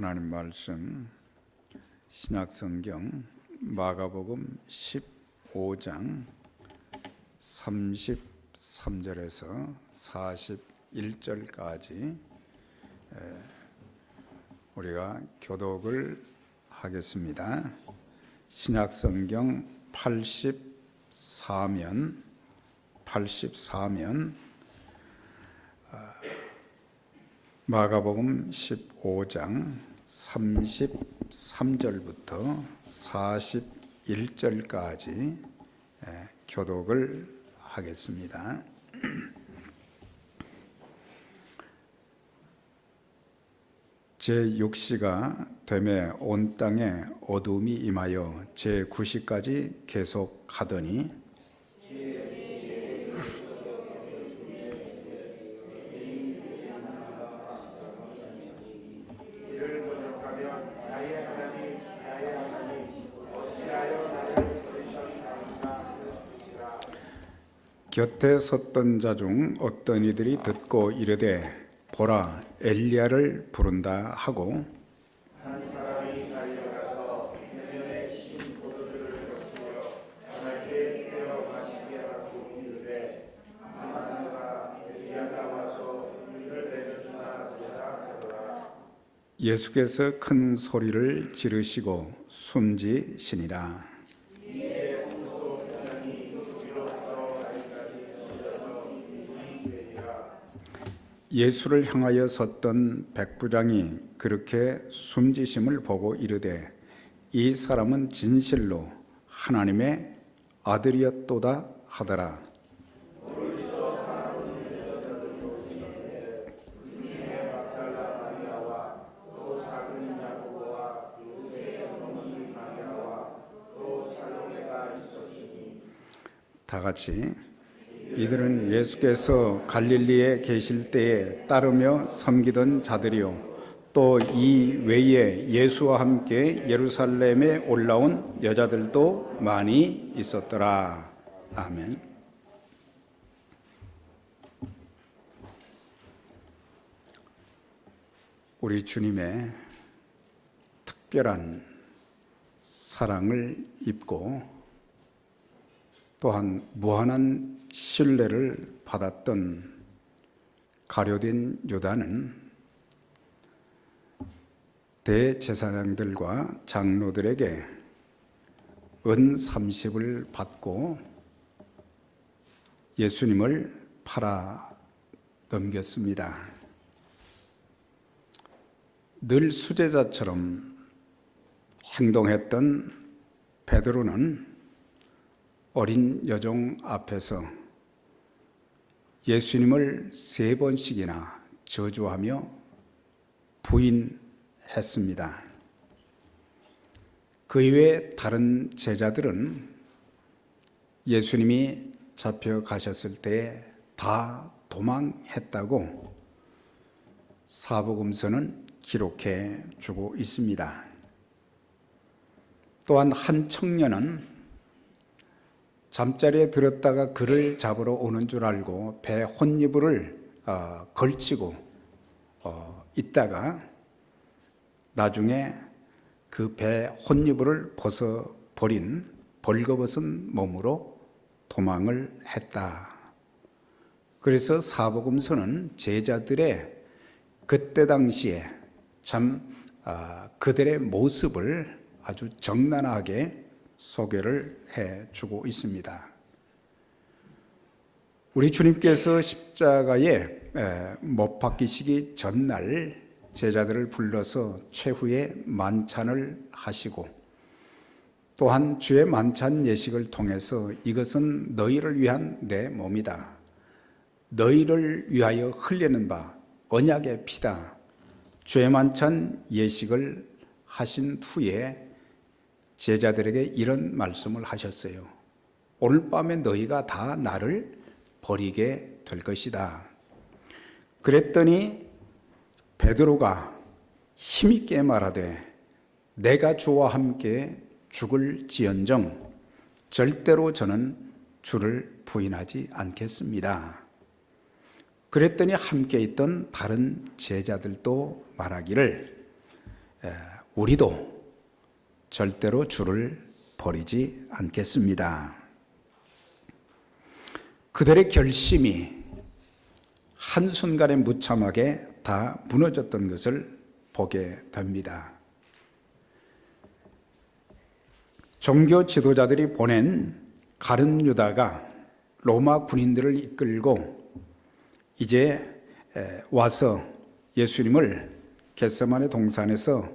하나님 말씀 신약성경 마가복음 15장 33절에서 41절까지 우리가 교독을 하겠습니다. 신약성경 84면 마가복음 15장 33절부터 41절까지 교독을 하겠습니다. 제6시가 되매 온 땅에 어두움이 임하여 제9시까지 계속하더니 곁에 섰던 자 중 어떤 이들이 듣고 이르되 보라 엘리야를 부른다 하고 한 사람이 달려가서 내년에 신 포도주를 적시어 하나님께 태워 마시게 하고 이르되 아마 너가 엘리야가 와서 이를 내려주나 보자 하더라. 예수께서 큰 소리를 지르시고 숨지시니라. 예수를 향하여 섰던 백부장이 그렇게 숨지심을 보고 이르되 이 사람은 진실로 하나님의 아들이었도다 하더라. 다 같이 이들은 예수께서 갈릴리에 계실 때에 따르며 섬기던 자들이요 또 이 외에 예수와 함께 예루살렘에 올라온 여자들도 많이 있었더라. 아멘. 우리 주님의 특별한 사랑을 입고 또한 무한한 신뢰를 받았던 가룟된 유다는 대제사장들과 장로들에게 은 30을 받고 예수님을 팔아 넘겼습니다. 늘 수제자처럼 행동했던 베드로는 어린 여종 앞에서 예수님을 3번씩이나 저주하며 부인했습니다. 그 이외에 다른 제자들은 예수님이 잡혀가셨을 때 다 도망했다고 사복음서는 기록해 주고 있습니다. 또한 한 청년은 잠자리에 들었다가 그를 잡으러 오는 줄 알고 배 혼이불을 걸치고 있다가 나중에 그 배 혼이불을 벗어버린 벌거벗은 몸으로 도망을 했다. 그래서 사복음서는 제자들의 그때 당시에 참 그들의 모습을 아주 적나라하게 소개를 해주고 있습니다. 우리 주님께서 십자가에 못 박히시기 전날 제자들을 불러서 최후의 만찬을 하시고 또한 주의 만찬 예식을 통해서 이것은 너희를 위한 내 몸이다. 너희를 위하여 흘리는 바 언약의 피다. 주의 만찬 예식을 하신 후에 제자들에게 이런 말씀을 하셨어요. 오늘 밤에 너희가 다 나를 버리게 될 것이다. 그랬더니 베드로가 힘있게 말하되 내가 주와 함께 죽을지언정 절대로 저는 주를 부인하지 않겠습니다. 그랬더니 함께 있던 다른 제자들도 말하기를 우리도 절대로 주를 버리지 않겠습니다. 그들의 결심이 한순간에 무참하게 다 무너졌던 것을 보게 됩니다. 종교 지도자들이 보낸 가룟 유다가 로마 군인들을 이끌고 이제 와서 예수님을 겟세마네 동산에서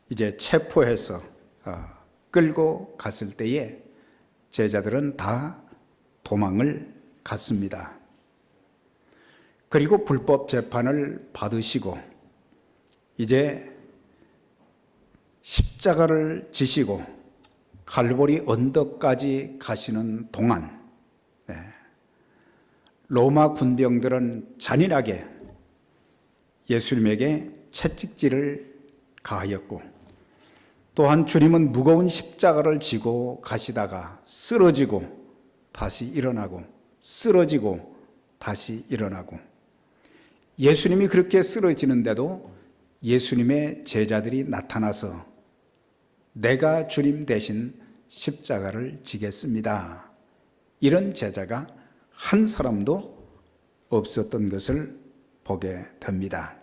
이제 체포해서 끌고 갔을 때에 제자들은 다 도망을 갔습니다. 그리고 불법 재판을 받으시고 이제 십자가를 지시고 갈보리 언덕까지 가시는 동안 로마 군병들은 잔인하게 예수님에게 채찍질을 가하였고 또한 주님은 무거운 십자가를 지고 가시다가 쓰러지고 다시 일어나고 쓰러지고 다시 일어나고 예수님이 그렇게 쓰러지는데도 예수님의 제자들이 나타나서 내가 주님 대신 십자가를 지겠습니다. 이런 제자가 한 사람도 없었던 것을 보게 됩니다.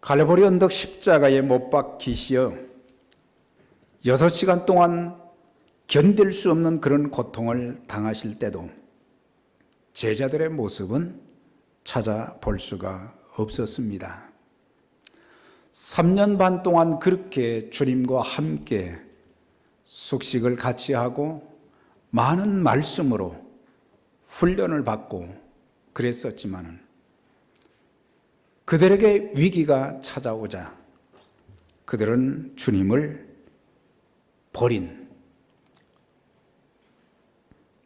갈보리 언덕 십자가에 못 박히시어 6시간 동안 견딜 수 없는 그런 고통을 당하실 때도 제자들의 모습은 찾아볼 수가 없었습니다. 3년 반 동안 그렇게 주님과 함께 숙식을 같이 하고 많은 말씀으로 훈련을 받고 그랬었지만 그들에게 위기가 찾아오자 그들은 주님을 버린,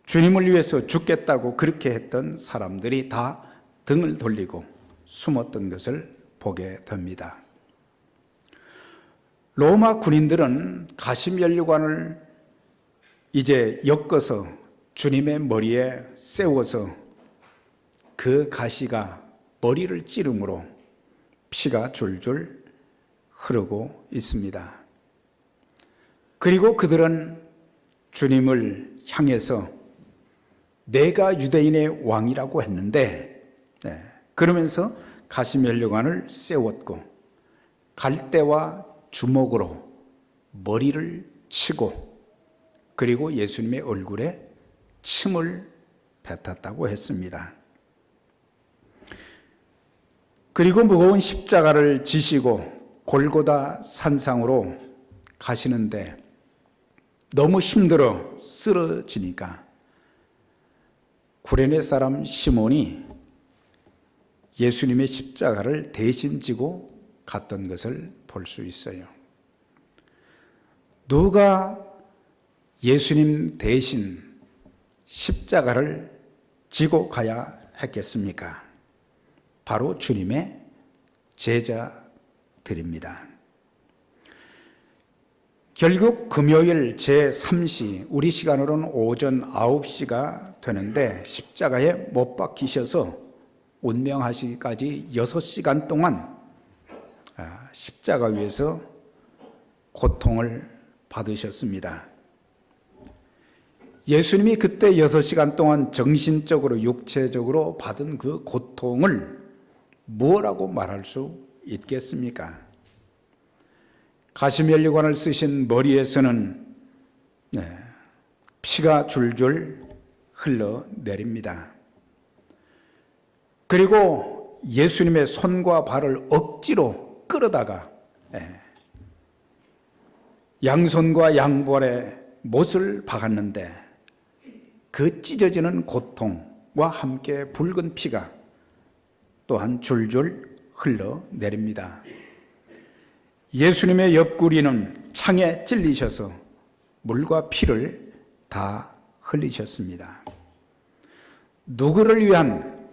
주님을 위해서 죽겠다고 그렇게 했던 사람들이 다 등을 돌리고 숨었던 것을 보게 됩니다. 로마 군인들은 가시면류관을 이제 엮어서 주님의 머리에 세워서 그 가시가 머리를 찌르므로 피가 줄줄 흐르고 있습니다. 그리고 그들은 주님을 향해서 내가 유대인의 왕이라고 했는데 그러면서 가시면류관을 세웠고 갈대와 주먹으로 머리를 치고 그리고 예수님의 얼굴에 침을 뱉었다고 했습니다. 그리고 무거운 십자가를 지시고 골고다 산상으로 가시는데 너무 힘들어 쓰러지니까 구레네 사람 시몬이 예수님의 십자가를 대신 지고 갔던 것을 볼 수 있어요. 누가 예수님 대신 십자가를 지고 가야 했겠습니까? 바로 주님의 제자들입니다. 결국 금요일 제3시, 우리 시간으로는 오전 9시가 되는데 십자가에 못 박히셔서 운명하시기까지 6시간 동안 십자가 위에서 고통을 받으셨습니다. 예수님이 그때 6시간 동안 정신적으로 육체적으로 받은 그 고통을 뭐라고 말할 수 있겠습니까? 가시면류관을 쓰신 머리에서는 피가 줄줄 흘러내립니다. 그리고 예수님의 손과 발을 억지로 끌어다가 양손과 양발에 못을 박았는데 그 찢어지는 고통과 함께 붉은 피가 또한 줄줄 흘러내립니다. 예수님의 옆구리는 창에 찔리셔서 물과 피를 다 흘리셨습니다. 누구를 위한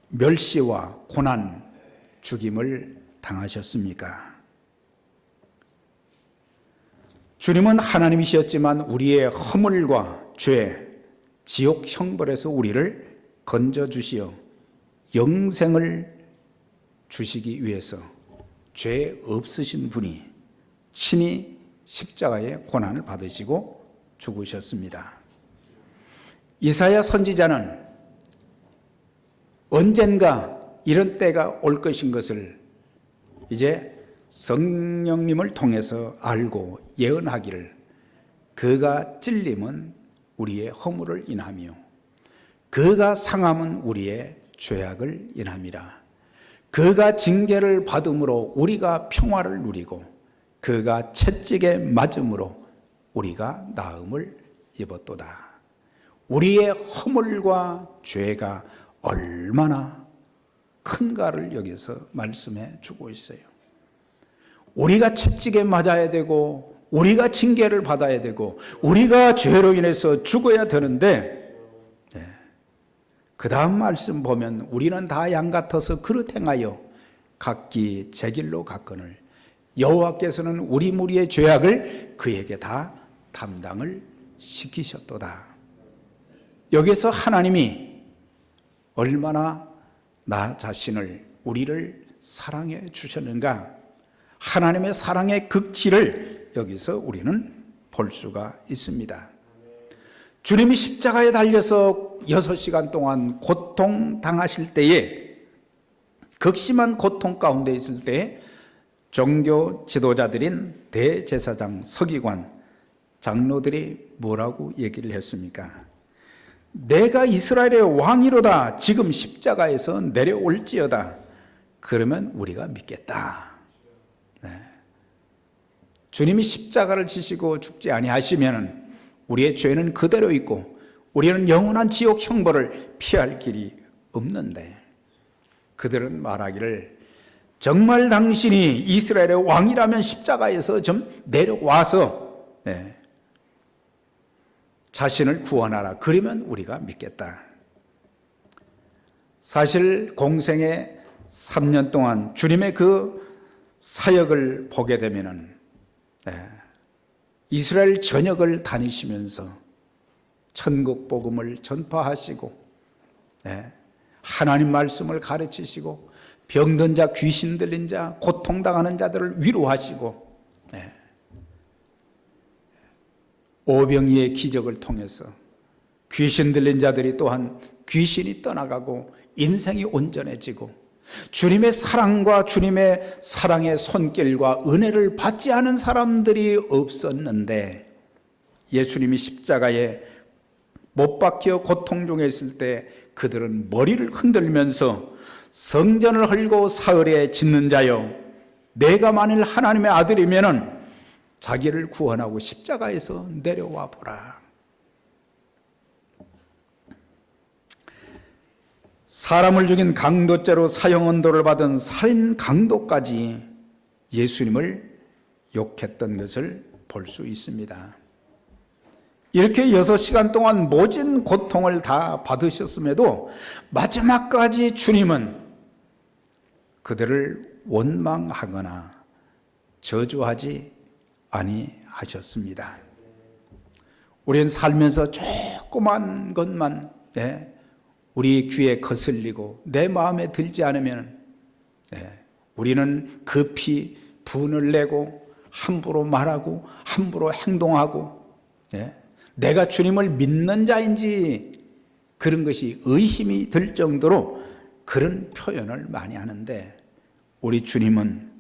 멸시와 고난, 죽임을 당하셨습니까? 주님은 하나님이셨지만 우리의 허물과 죄, 지옥 형벌에서 우리를 건져주시어 영생을 주시기 위해서 죄 없으신 분이 친히 십자가의 고난을 받으시고 죽으셨습니다. 이사야 선지자는 언젠가 이런 때가 올 것인 것을 이제 성령님을 통해서 알고 예언하기를, 그가 찔림은 우리의 허물을 인하며 그가 상함은 우리의 죄악을 인함이라. 그가 징계를 받음으로 우리가 평화를 누리고 그가 채찍에 맞음으로 우리가 나음을 입었도다. 우리의 허물과 죄가 얼마나 큰가를 여기서 말씀해 주고 있어요. 우리가 채찍에 맞아야 되고 우리가 징계를 받아야 되고 우리가 죄로 인해서 죽어야 되는데, 그 다음 말씀 보면 우리는 다 양 같아서 그릇 행하여 각기 제 길로 갔거늘 여호와께서는 우리 무리의 죄악을 그에게 다 담당을 시키셨도다. 여기서 하나님이 얼마나 나 자신을, 우리를 사랑해 주셨는가, 하나님의 사랑의 극치를 여기서 우리는 볼 수가 있습니다. 주님이 십자가에 달려서 6시간 동안 고통당하실 때에, 극심한 고통 가운데 있을 때에 종교 지도자들인 대제사장, 서기관, 장로들이 뭐라고 얘기를 했습니까? 내가 이스라엘의 왕이로다. 지금 십자가에서 내려올지어다. 그러면 우리가 믿겠다. 주님이 십자가를 지시고 죽지 아니하시면 우리의 죄는 그대로 있고 우리는 영원한 지옥 형벌을 피할 길이 없는데, 그들은 말하기를 정말 당신이 이스라엘의 왕이라면 십자가에서 좀 내려와서 자신을 구원하라. 그러면 우리가 믿겠다. 사실 공생의 3년 동안 주님의 그 사역을 보게 되면은 이스라엘 전역을 다니시면서 천국 복음을 전파하시고 하나님 말씀을 가르치시고 병든 자, 귀신 들린 자, 고통당하는 자들을 위로하시고 오병이의 기적을 통해서 귀신 들린 자들이 또한 귀신이 떠나가고 인생이 온전해지고 주님의 사랑과 주님의 사랑의 손길과 은혜를 받지 않은 사람들이 없었는데, 예수님이 십자가에 못 박혀 고통 중에 있을 때 그들은 머리를 흔들면서 성전을 헐고 사흘에 짓는 자여, 내가 만일 하나님의 아들이면은 자기를 구원하고 십자가에서 내려와 보라. 사람을 죽인 강도죄로 사형언도를 받은 살인 강도까지 예수님을 욕했던 것을 볼 수 있습니다. 이렇게 6시간 동안 모진 고통을 다 받으셨음에도 마지막까지 주님은 그들을 원망하거나 저주하지 아니하셨습니다. 우리는 살면서 조그만 것만 우리 귀에 거슬리고 내 마음에 들지 않으면 우리는 급히 분을 내고 함부로 말하고 함부로 행동하고 내가 주님을 믿는 자인지 그런 것이 의심이 들 정도로 그런 표현을 많이 하는데, 우리 주님은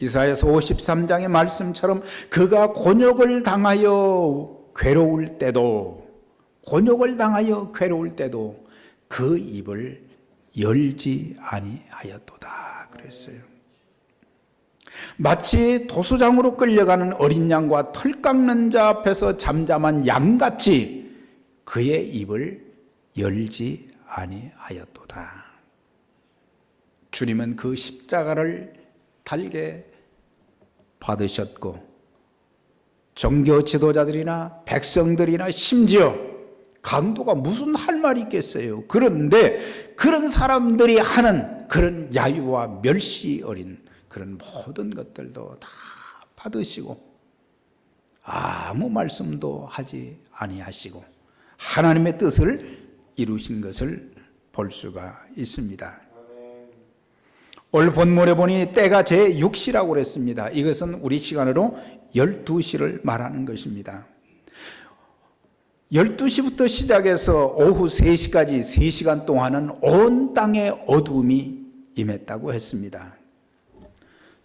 이사야서 53장의 말씀처럼 그가 곤욕을 당하여 괴로울 때도 그 입을 열지 아니하였도다 그랬어요. 마치 도수장으로 끌려가는 어린 양과 털 깎는 자 앞에서 잠잠한 양같이 그의 입을 열지 아니하였도다. 주님은 그 십자가를 달게 받으셨고 종교 지도자들이나 백성들이나 심지어 강도가 무슨 할 말이 있겠어요. 그런데 그런 사람들이 하는 그런 야유와 멸시 어린 그런 모든 것들도 다 받으시고 아무 말씀도 하지 아니하시고 하나님의 뜻을 이루신 것을 볼 수가 있습니다. 오늘 본문에 보니 때가 제6시라고 그랬습니다. 이것은 우리 시간으로 12시를 말하는 것입니다. 12시부터 시작해서 오후 3시까지 3시간 동안은 온 땅에 어두움이 임했다고 했습니다.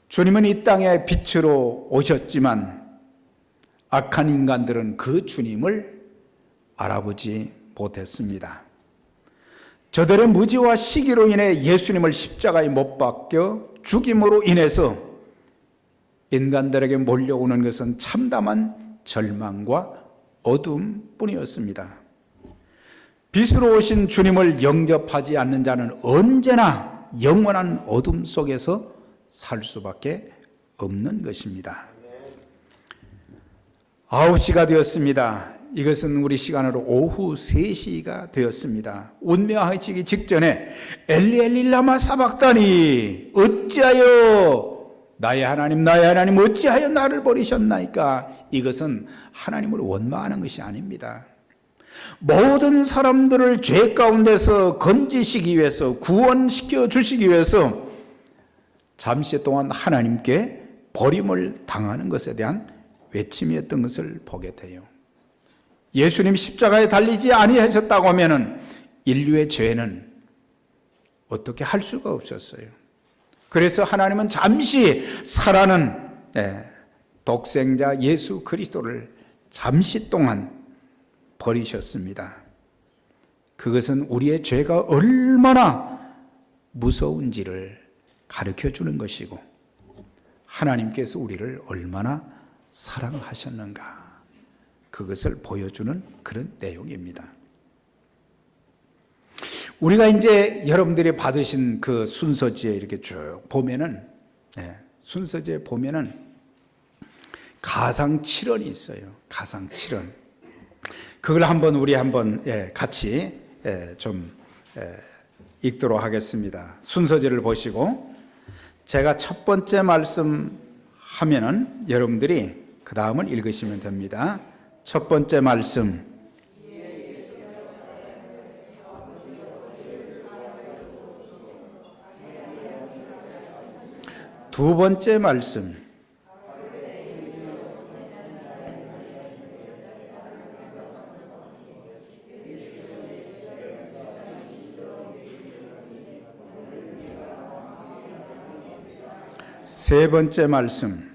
주님은 이 땅에 빛으로 오셨지만 악한 인간들은 그 주님을 알아보지 못했습니다. 저들의 무지와 시기로 인해 예수님을 십자가에 못 박혀 죽임으로 인해서 인간들에게 몰려오는 것은 참담한 절망과 어둠뿐이었습니다. 빛으로 오신 주님을 영접하지 않는 자는 언제나 영원한 어둠 속에서 살 수밖에 없는 것입니다. 9시가 되었습니다. 이것은 우리 시간으로 오후 3시가 되었습니다. 운명하시기 직전에 엘리 엘리 라마 사박다니 어찌하여 나의 하나님 어찌하여 나를 버리셨나이까. 이것은 하나님을 원망하는 것이 아닙니다. 모든 사람들을 죄 가운데서 건지시기 위해서, 구원시켜 주시기 위해서 잠시 동안 하나님께 버림을 당하는 것에 대한 외침이었던 것을 보게 돼요. 예수님 십자가에 달리지 아니하셨다고 하면은 인류의 죄는 어떻게 할 수가 없었어요. 그래서 하나님은 잠시 살아는 독생자 예수 그리스도를 잠시 동안 버리셨습니다. 그것은 우리의 죄가 얼마나 무서운지를 가르쳐 주는 것이고 하나님께서 우리를 얼마나 사랑하셨는가 그것을 보여주는 그런 내용입니다. 우리가 이제 여러분들이 받으신 그 순서지에 이렇게 쭉 보면은 순서지에 보면은 가상 7원이 있어요. 가상 7원. 그걸 우리 한번 같이 좀 읽도록 하겠습니다. 순서지를 보시고 제가 첫 번째 말씀 하면은 여러분들이 그 다음을 읽으시면 됩니다. 첫 번째 말씀. 두 번째 말씀. 세 번째 말씀.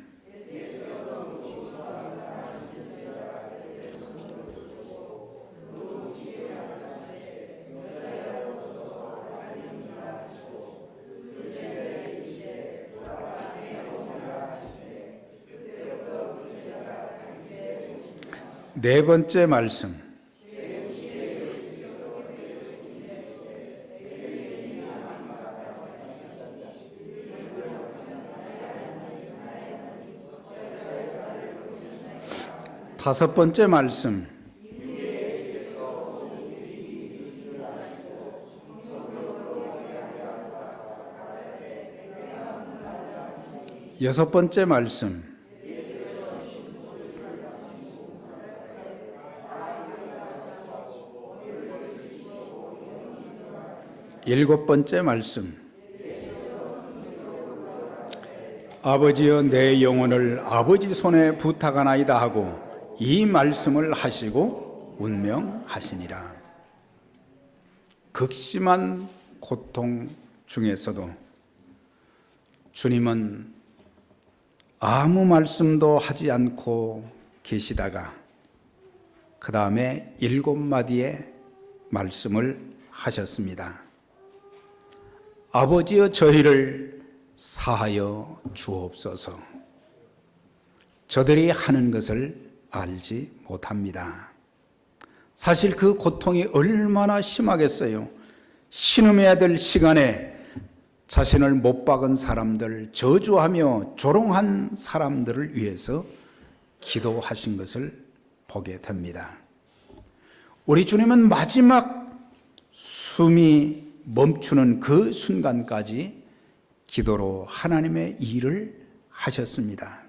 네 번째 말씀. 다섯 번째 말씀. 여섯 번째 말씀. 일곱 번째 말씀. 아버지여 내 영혼을 아버지 손에 부탁하나이다 하고 이 말씀을 하시고 운명하시니라. 극심한 고통 중에서도 주님은 아무 말씀도 하지 않고 계시다가 그 다음에 7마디의 말씀을 하셨습니다. 아버지여 저희를 사하여 주옵소서. 저들이 하는 것을 알지 못합니다. 사실 그 고통이 얼마나 심하겠어요. 신음해야 될 시간에 자신을 못 박은 사람들, 저주하며 조롱한 사람들을 위해서 기도하신 것을 보게 됩니다. 우리 주님은 마지막 숨이 멈추는 그 순간까지 기도로 하나님의 일을 하셨습니다.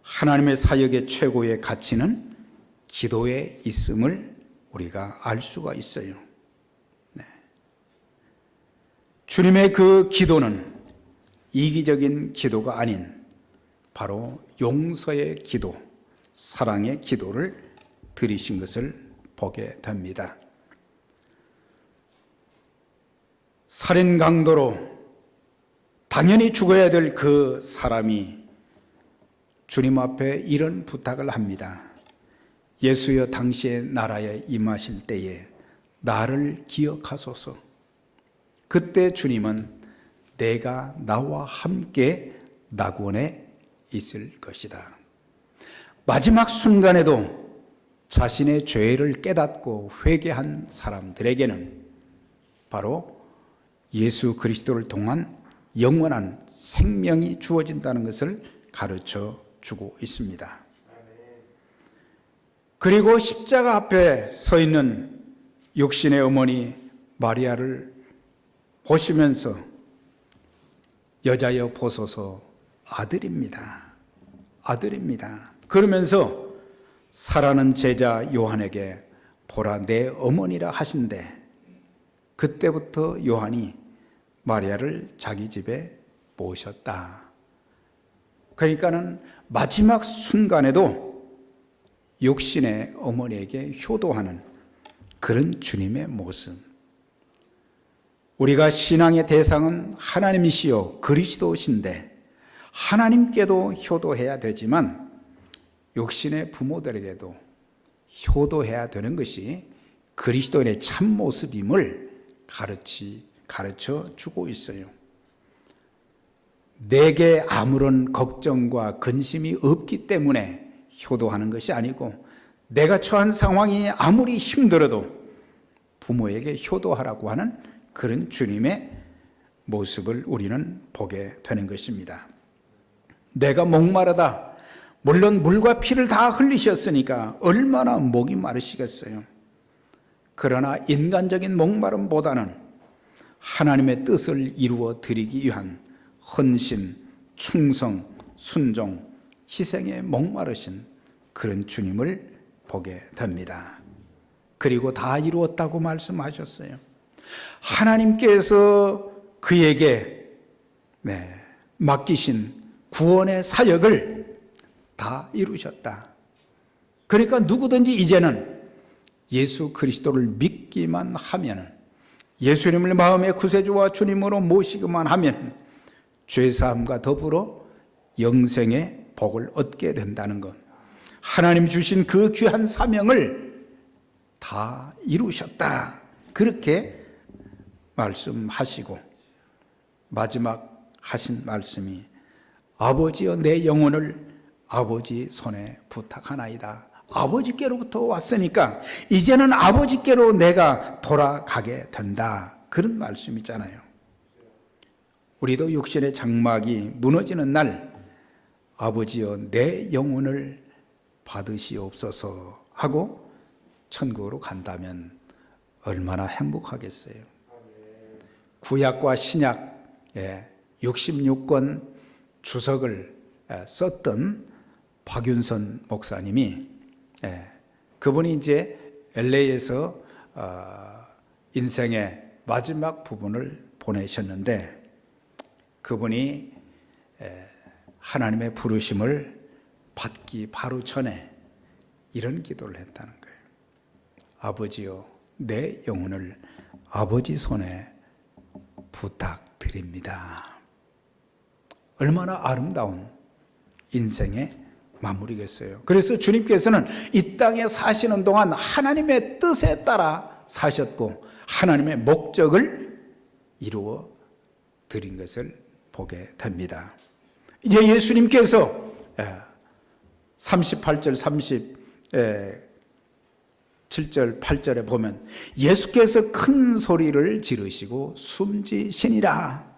하나님의 사역의 최고의 가치는 기도에 있음을 우리가 알 수가 있어요. 주님의 그 기도는 이기적인 기도가 아닌 바로 용서의 기도, 사랑의 기도를 드리신 것을 보게 됩니다. 살인 강도로 당연히 죽어야 될 그 사람이 주님 앞에 이런 부탁을 합니다. 예수여, 당시의 나라에 임하실 때에 나를 기억하소서. 그때 주님은 내가 나와 함께 낙원에 있을 것이다. 마지막 순간에도 자신의 죄를 깨닫고 회개한 사람들에게는 바로 예수 그리스도를 통한 영원한 생명이 주어진다는 것을 가르쳐 주고 있습니다. 그리고 십자가 앞에 서 있는 육신의 어머니 마리아를 보시면서 여자여 보소서, 아들입니다. 아들입니다. 그러면서 사랑하는 제자 요한에게 보라 내 어머니라 하신대, 그때부터 요한이 마리아를 자기 집에 모셨다. 그러니까는 마지막 순간에도 육신의 어머니에게 효도하는 그런 주님의 모습. 우리가 신앙의 대상은 하나님이시요 그리스도신데 하나님께도 효도해야 되지만 육신의 부모들에게도 효도해야 되는 것이 그리스도인의 참모습임을 가르쳐 주고 있어요. 내게 아무런 걱정과 근심이 없기 때문에 효도하는 것이 아니고 내가 처한 상황이 아무리 힘들어도 부모에게 효도하라고 하는 그런 주님의 모습을 우리는 보게 되는 것입니다. 내가 목마르다. 물론 물과 피를 다 흘리셨으니까 얼마나 목이 마르시겠어요. 그러나 인간적인 목마름보다는 하나님의 뜻을 이루어 드리기 위한 헌신, 충성, 순종, 희생에 목마르신 그런 주님을 보게 됩니다. 그리고 다 이루었다고 말씀하셨어요. 하나님께서 그에게 맡기신 구원의 사역을 다 이루셨다. 그러니까 누구든지 이제는 예수 그리스도를 믿기만 하면, 예수님을 마음의 구세주와 주님으로 모시기만 하면 죄사함과 더불어 영생의 복을 얻게 된다는 것, 하나님 주신 그 귀한 사명을 다 이루셨다. 그렇게 말씀하시고 마지막 하신 말씀이 아버지여 내 영혼을 아버지 손에 부탁하나이다. 아버지께로부터 왔으니까 이제는 아버지께로 내가 돌아가게 된다. 그런 말씀이잖아요. 우리도 육신의 장막이 무너지는 날 아버지여 내 영혼을 받으시옵소서 하고 천국으로 간다면 얼마나 행복하겠어요. 구약과 신약 66권 주석을 썼던 박윤선 목사님이 그분이 이제 LA에서 인생의 마지막 부분을 보내셨는데 그분이 하나님의 부르심을 받기 바로 전에 이런 기도를 했다는 거예요. 아버지여 내 영혼을 아버지 손에 부탁드립니다. 얼마나 아름다운 인생의 마무리겠어요. 그래서 주님께서는 이 땅에 사시는 동안 하나님의 뜻에 따라 사셨고 하나님의 목적을 이루어 드린 것을 보게 됩니다. 이제 예수님께서 38절 37절 8절에 보면 예수께서 큰 소리를 지르시고 숨지시니라.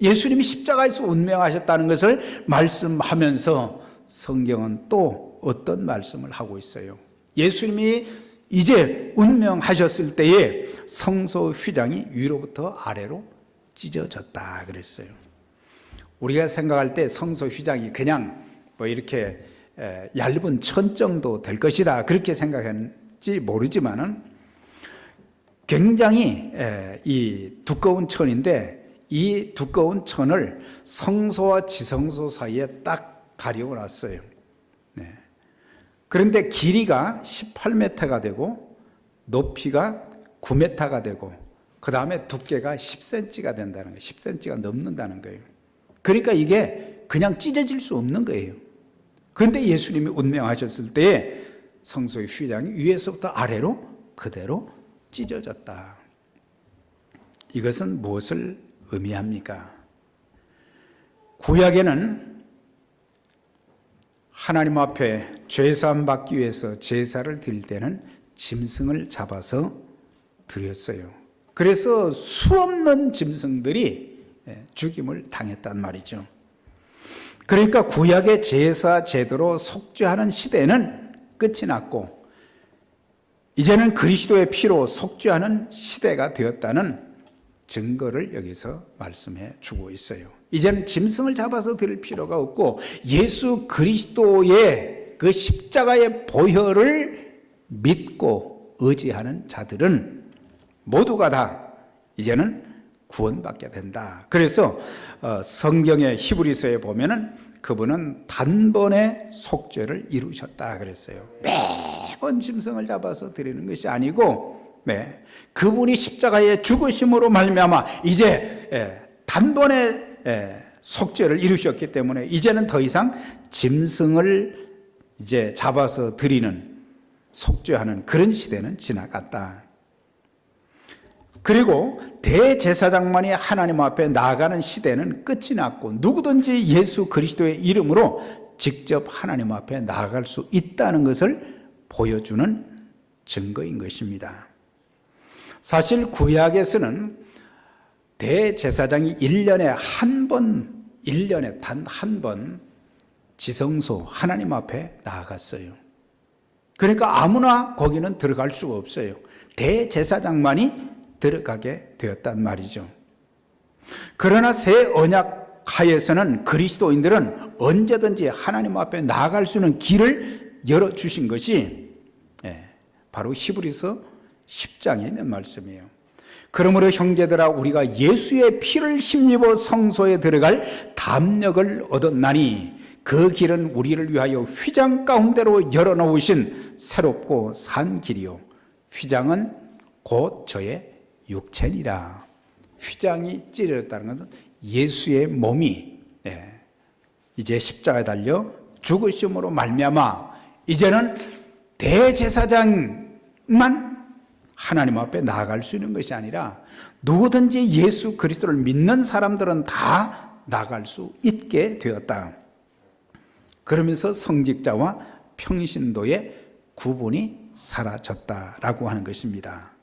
예수님이 십자가에서 운명하셨다는 것을 말씀하면서 성경은 또 어떤 말씀을 하고 있어요? 예수님이 이제 운명하셨을 때에 성소 휘장이 위로부터 아래로 찢어졌다 그랬어요. 우리가 생각할 때 성소 휘장이 그냥 뭐 이렇게 얇은 천 정도 될 것이다 그렇게 생각했는지 모르지만은 굉장히 이 두꺼운 천인데 이 두꺼운 천을 성소와 지성소 사이에 딱 가리고 놨어요. 네. 그런데 길이가 18m가 되고 높이가 9m가 되고 그 다음에 두께가 10cm가 된다는 거예요. 10cm가 넘는다는 거예요. 그러니까 이게 그냥 찢어질 수 없는 거예요. 그런데 예수님이 운명하셨을 때에 성소의 휘장이 위에서부터 아래로 그대로 찢어졌다. 이것은 무엇을 의미합니까? 구약에는 하나님 앞에 죄사함 받기 위해서 제사를 드릴 때는 짐승을 잡아서 드렸어요. 그래서 수없는 짐승들이 죽임을 당했단 말이죠. 그러니까 구약의 제사 제도로 속죄하는 시대는 끝이 났고 이제는 그리스도의 피로 속죄하는 시대가 되었다는 증거를 여기서 말씀해 주고 있어요. 이제는 짐승을 잡아서 드릴 필요가 없고 예수 그리스도의 그 십자가의 보혈을 믿고 의지하는 자들은 모두가 다 이제는 구원받게 된다. 그래서 성경의 히브리서에 보면은 그분은 단번에 속죄를 이루셨다 그랬어요. 매번 짐승을 잡아서 드리는 것이 아니고 그분이 십자가의 죽으심으로 말미암아 이제 단번에 속죄를 이루셨기 때문에 이제는 더 이상 짐승을 이제 잡아서 드리는 속죄하는 그런 시대는 지나갔다. 그리고 대제사장만이 하나님 앞에 나아가는 시대는 끝이 났고 누구든지 예수 그리스도의 이름으로 직접 하나님 앞에 나아갈 수 있다는 것을 보여주는 증거인 것입니다. 사실 구약에서는 대제사장이 1년에 단 한 번 지성소 하나님 앞에 나아갔어요. 그러니까 아무나 거기는 들어갈 수가 없어요. 대제사장만이 들어가게 되었단 말이죠. 그러나 새 언약 하에서는 그리스도인들은 언제든지 하나님 앞에 나아갈 수 있는 길을 열어주신 것이 바로 히브리서 10장에 있는 말씀이에요. 그러므로 형제들아 우리가 예수의 피를 힘입어 성소에 들어갈 담력을 얻었나니 그 길은 우리를 위하여 휘장 가운데로 열어놓으신 새롭고 산 길이요 휘장은 곧 저의 육체니라. 휘장이 찢어졌다는 것은 예수의 몸이 이제 십자가에 달려 죽으심으로 말미암아 이제는 대제사장만 하나님 앞에 나아갈 수 있는 것이 아니라 누구든지 예수 그리스도를 믿는 사람들은 다 나아갈 수 있게 되었다. 그러면서 성직자와 평신도의 구분이 사라졌다라고 하는 것입니다.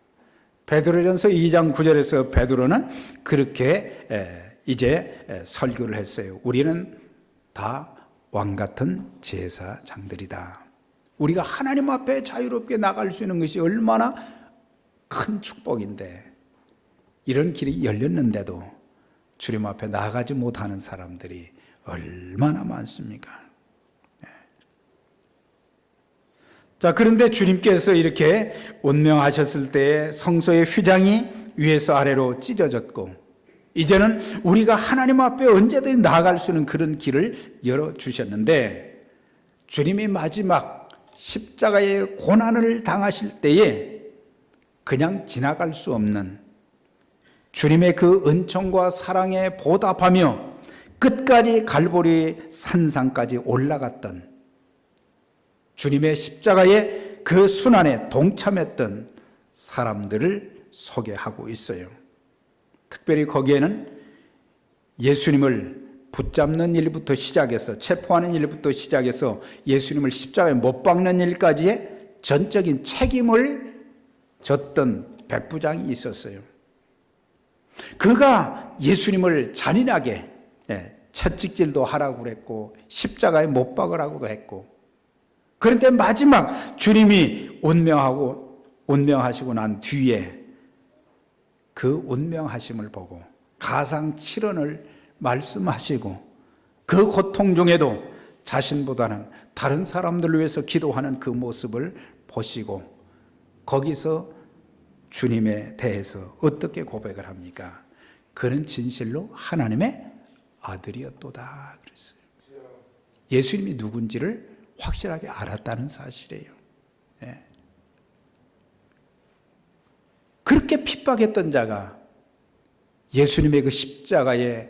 베드로전서 2장 9절에서 베드로는 그렇게 이제 설교를 했어요. 우리는 다 왕같은 제사장들이다. 우리가 하나님 앞에 자유롭게 나갈 수 있는 것이 얼마나 큰 축복인데 이런 길이 열렸는데도 주님 앞에 나가지 못하는 사람들이 얼마나 많습니까? 자, 그런데 주님께서 이렇게 운명하셨을 때에 성소의 휘장이 위에서 아래로 찢어졌고 이제는 우리가 하나님 앞에 언제든지 나아갈 수 있는 그런 길을 열어주셨는데 주님이 마지막 십자가의 고난을 당하실 때에 그냥 지나갈 수 없는 주님의 그 은총과 사랑에 보답하며 끝까지 갈보리 산상까지 올라갔던 주님의 십자가의 그 순환에 동참했던 사람들을 소개하고 있어요. 특별히 거기에는 예수님을 붙잡는 일부터 시작해서 체포하는 일부터 시작해서 예수님을 십자가에 못 박는 일까지의 전적인 책임을 졌던 백부장이 있었어요. 그가 예수님을 잔인하게 채찍질도 하라고 그랬고 십자가에 못 박으라고도 했고 그런데 마지막 주님이 운명하시고 난 뒤에 그 운명하심을 보고 가상칠언을 말씀하시고 그 고통 중에도 자신보다는 다른 사람들을 위해서 기도하는 그 모습을 보시고 거기서 주님에 대해서 어떻게 고백을 합니까? 그는 진실로 하나님의 아들이었도다 그랬어요. 예수님이 누군지를 확실하게 알았다는 사실이에요. 예. 그렇게 핍박했던 자가 예수님의 그 십자가에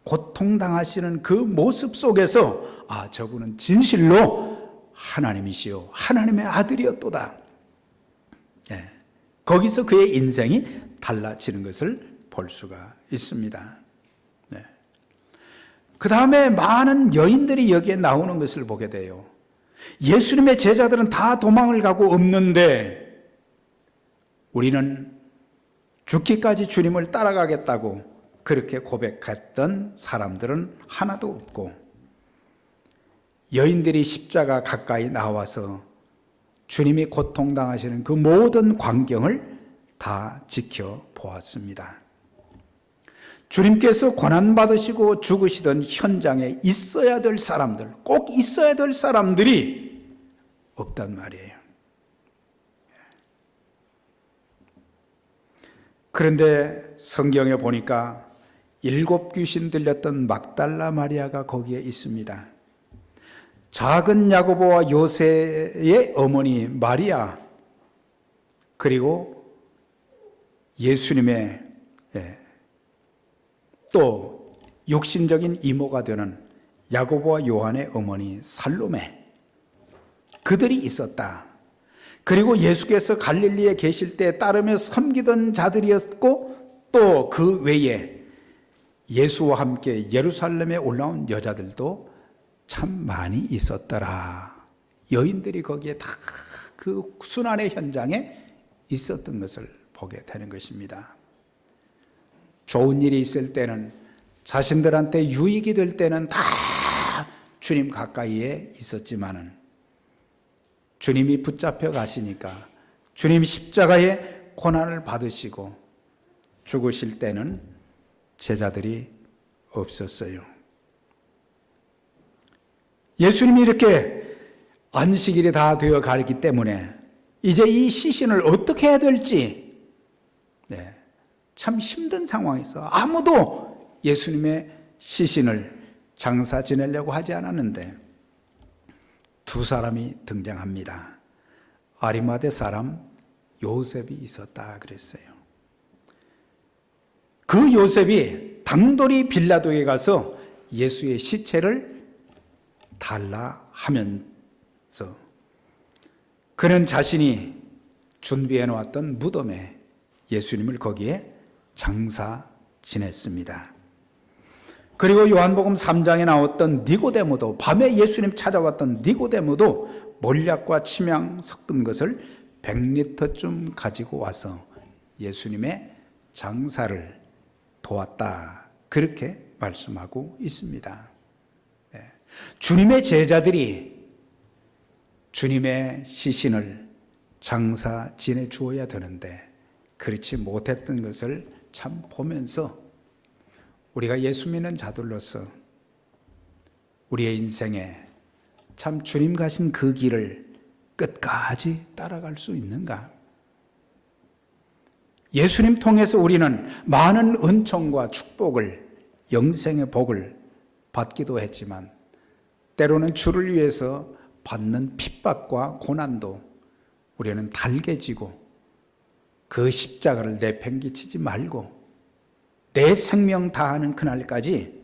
고통당하시는 그 모습 속에서 저분은 진실로 하나님이시요 하나님의 아들이었도다. 예. 거기서 그의 인생이 달라지는 것을 볼 수가 있습니다. 네. 그 다음에 많은 여인들이 여기에 나오는 것을 보게 돼요. 예수님의 제자들은 다 도망을 가고 없는데 우리는 죽기까지 주님을 따라가겠다고 그렇게 고백했던 사람들은 하나도 없고, 여인들이 십자가 가까이 나와서 주님이 고통당하시는 그 모든 광경을 다 지켜보았습니다. 주님께서 고난받으시고 죽으시던 현장에 있어야 될 사람들, 꼭 있어야 될 사람들이 없단 말이에요. 그런데 성경에 보니까 7 귀신 들렸던 막달라 마리아가 거기에 있습니다. 작은 야고보와 요새의 어머니 마리아, 그리고 예수님의 또 육신적인 이모가 되는 야고보와 요한의 어머니 살로메, 그들이 있었다. 그리고 예수께서 갈릴리에 계실 때 따르며 섬기던 자들이었고, 또 그 외에 예수와 함께 예루살렘에 올라온 여자들도 참 많이 있었더라. 여인들이 거기에 다 그 순환의 현장에 있었던 것을 보게 되는 것입니다. 좋은 일이 있을 때는, 자신들한테 유익이 될 때는 다 주님 가까이에 있었지만은, 주님이 붙잡혀 가시니까, 주님 십자가에 고난을 받으시고 죽으실 때는 제자들이 없었어요. 예수님이 이렇게 안식일이 다 되어 가기 때문에 이제 이 시신을 어떻게 해야 될지 참 힘든 상황에서 아무도 예수님의 시신을 장사 지내려고 하지 않았는데 두 사람이 등장합니다. 아리마대 사람 요셉이 있었다 그랬어요. 그 요셉이 당돌이 빌라도에 가서 예수의 시체를 달라 하면서 그는 자신이 준비해 놓았던 무덤에 예수님을 거기에 장사 지냈습니다. 그리고 요한복음 3장에 나왔던 니고데모도, 밤에 예수님 찾아왔던 니고데모도 몰약과 침향 섞은 것을 100리터쯤 가지고 와서 예수님의 장사를 도왔다, 그렇게 말씀하고 있습니다. 주님의 제자들이 주님의 시신을 장사 지내 주어야 되는데 그렇지 못했던 것을 참 보면서 우리가 예수 믿는 자들로서 우리의 인생에 참 주님 가신 그 길을 끝까지 따라갈 수 있는가? 예수님 통해서 우리는 많은 은총과 축복을, 영생의 복을 받기도 했지만 때로는 주를 위해서 받는 핍박과 고난도 우리는 달게 지고 그 십자가를 내팽개치지 말고 내 생명 다하는 그날까지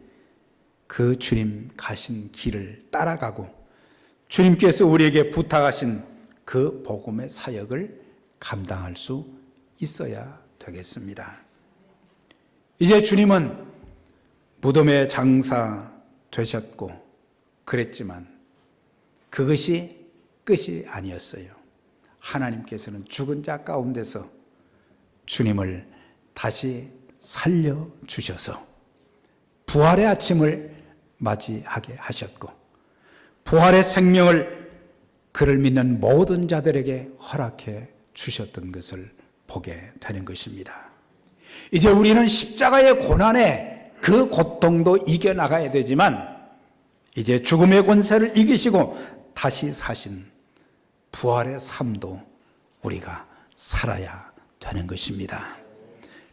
그 주님 가신 길을 따라가고 주님께서 우리에게 부탁하신 그 복음의 사역을 감당할 수 있어야 되겠습니다. 이제 주님은 무덤에 장사 되셨고 그랬지만 그것이 끝이 아니었어요. 하나님께서는 죽은 자 가운데서 주님을 다시 살려주셔서 부활의 아침을 맞이하게 하셨고 부활의 생명을 그를 믿는 모든 자들에게 허락해 주셨던 것을 보게 되는 것입니다. 이제 우리는 십자가의 고난에 그 고통도 이겨나가야 되지만 이제 죽음의 권세를 이기시고 다시 사신 부활의 삶도 우리가 살아야 되는 것입니다.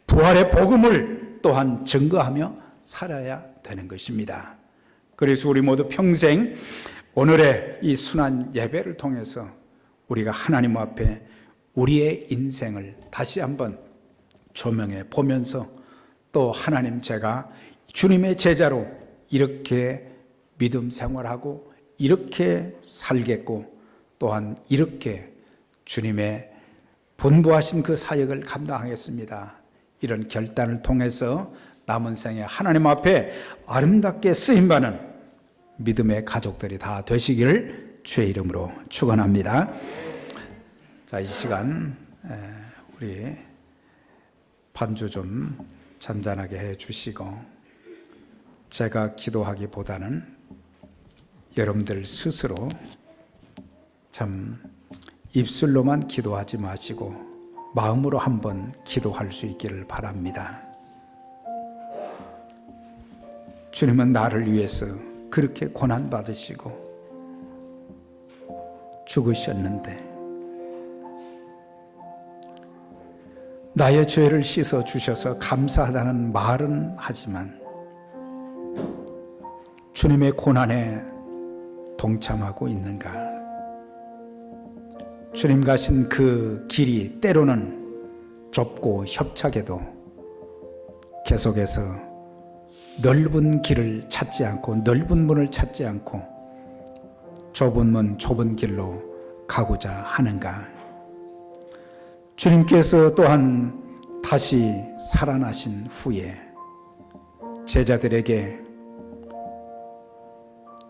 부활의 복음을 또한 증거하며 살아야 되는 것입니다. 그래서 우리 모두 평생 오늘의 이 순환 예배를 통해서 우리가 하나님 앞에 우리의 인생을 다시 한번 조명해 보면서 또 하나님, 제가 주님의 제자로 이렇게 믿음 생활하고 이렇게 살겠고 또한 이렇게 주님의 분부하신 그 사역을 감당하겠습니다. 이런 결단을 통해서 남은 생에 하나님 앞에 아름답게 쓰임받는 믿음의 가족들이 다 되시기를 주의 이름으로 축원합니다. 자, 이 시간 우리 반주 좀 잔잔하게 해 주시고, 제가 기도하기보다는 여러분들 스스로 참 입술로만 기도하지 마시고 마음으로 한번 기도할 수 있기를 바랍니다. 주님은 나를 위해서 그렇게 고난받으시고 죽으셨는데 나의 죄를 씻어 주셔서 감사하다는 말은 하지만 주님의 고난에 동참하고 있는가? 주님 가신 그 길이 때로는 좁고 협착해도 계속해서 넓은 길을 찾지 않고 넓은 문을 찾지 않고 좁은 문 좁은 길로 가고자 하는가? 주님께서 또한 다시 살아나신 후에 제자들에게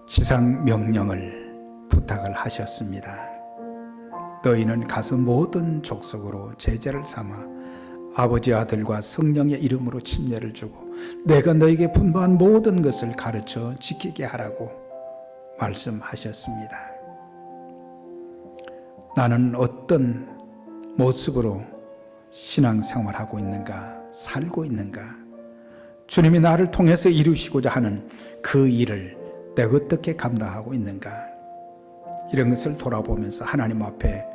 지상 명령을 부탁을 하셨습니다. 너희는 가서 모든 족속으로 제자를 삼아 아버지, 아들과 성령의 이름으로 침례를 주고 내가 너희에게 분부한 모든 것을 가르쳐 지키게 하라고 말씀하셨습니다. 나는 어떤 모습으로 신앙생활하고 있는가, 살고 있는가, 주님이 나를 통해서 이루시고자 하는 그 일을 내가 어떻게 감당하고 있는가, 이런 것을 돌아보면서 하나님 앞에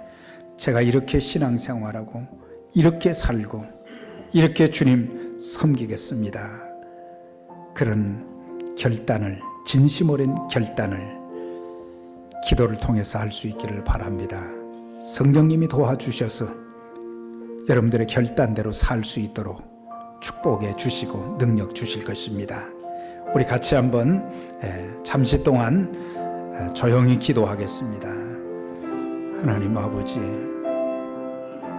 제가 이렇게 신앙생활하고 이렇게 살고 이렇게 주님 섬기겠습니다, 그런 결단을, 진심 어린 결단을 기도를 통해서 할 수 있기를 바랍니다. 성령님이 도와주셔서 여러분들의 결단대로 살 수 있도록 축복해 주시고 능력 주실 것입니다. 우리 같이 한번 잠시 동안 조용히 기도하겠습니다. 하나님 아버지,